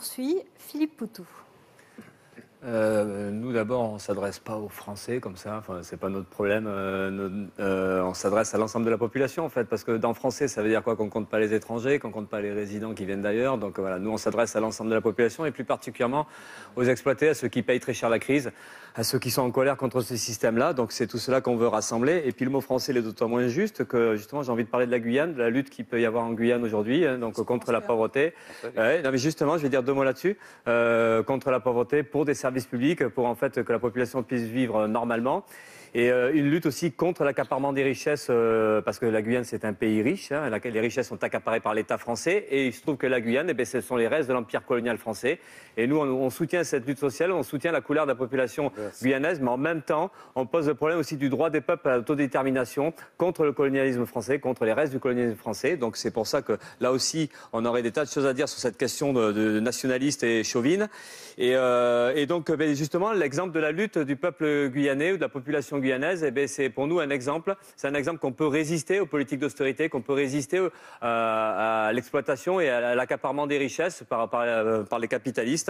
poursuit Philippe Poutou. Nous, d'abord, on ne s'adresse pas aux Français comme ça, enfin, ce n'est pas notre problème. On s'adresse à l'ensemble de la population, en fait, parce que dans français, ça veut dire quoi? Qu'on ne compte pas les étrangers, qu'on ne compte pas les résidents qui viennent d'ailleurs. Donc voilà, nous, on s'adresse à l'ensemble de la population et plus particulièrement aux exploités, à ceux qui payent très cher la crise, à ceux qui sont en colère contre ce système-là. Donc c'est tout cela qu'on veut rassembler. Et puis le mot français il est d'autant moins juste que, justement, j'ai envie de parler de la Guyane, de la lutte qu'il peut y avoir en Guyane aujourd'hui, hein, donc contre la pauvreté. Non, mais justement, je vais dire deux mots là-dessus, contre la pauvreté, pour des services publics, pour en fait que la population puisse vivre normalement. Et une lutte aussi contre l'accaparement des richesses, parce que la Guyane, c'est un pays riche, hein, les richesses sont accaparées par l'État français, et il se trouve que la Guyane, ce sont les restes de l'empire colonial français. Et nous, on soutient cette lutte sociale, on soutient la couleur de la population guyanaise, mais en même temps, on pose le problème aussi du droit des peuples à l'autodétermination contre le colonialisme français, contre les restes du colonialisme français. Donc c'est pour ça que là aussi, on aurait des tas de choses à dire sur cette question de nationaliste et chauvine. Et donc, justement, l'exemple de la lutte du peuple guyanais ou de la population guyanaise, c'est pour nous un exemple. C'est un exemple qu'on peut résister aux politiques d'austérité, qu'on peut résister à l'exploitation et à l'accaparement des richesses par les capitalistes.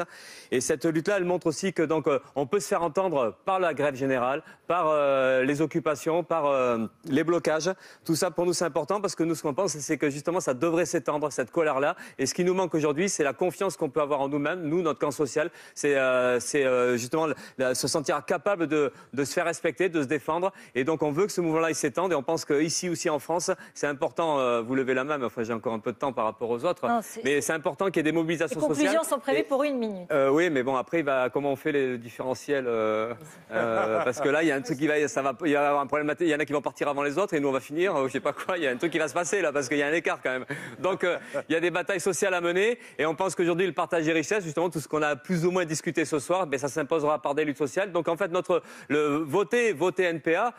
Et cette lutte-là, elle montre aussi que donc on peut se faire entendre par la grève générale, par les occupations, par les blocages. Tout ça, pour nous, c'est important parce que nous, ce qu'on pense, c'est que justement, ça devrait s'étendre, cette colère-là. Et ce qui nous manque aujourd'hui, c'est la confiance qu'on peut avoir en nous-mêmes, nous, notre camp social. C'est justement se sentir capable de se faire respecter, de se défendre. Et donc, on veut que ce mouvement-là il s'étende. Et on pense qu'ici aussi en France, c'est important. Vous levez la main, mais enfin, j'ai encore un peu de temps par rapport aux autres. Non, mais c'est important qu'il y ait des mobilisations sociales. Les conclusions sont prévues pour une minute. Oui, mais bon, après, comment on fait les différentiels parce que là, il y a un truc il y a un problème. Il y en a qui vont partir avant les autres et nous, on va finir. Je sais pas quoi. Il y a un truc qui va se passer là parce qu'il y a un écart quand même. Donc, il y a des batailles sociales à mener. Et on pense qu'aujourd'hui, le partage des richesses, justement, tout ce qu'on a plus ou moins discuté ce soir, ça s'imposera par des luttes sociales. Donc en fait, voter NPA,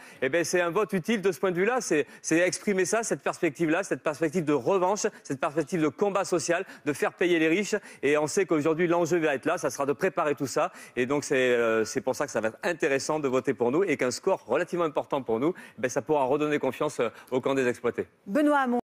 c'est un vote utile de ce point de vue-là. C'est exprimer ça, cette perspective-là, cette perspective de revanche, cette perspective de combat social, de faire payer les riches. Et on sait qu'aujourd'hui, l'enjeu va être là, ça sera de préparer tout ça. Et donc c'est pour ça que ça va être intéressant de voter pour nous et qu'un score relativement important pour nous, ça pourra redonner confiance au camp des exploités. Benoît Hamon.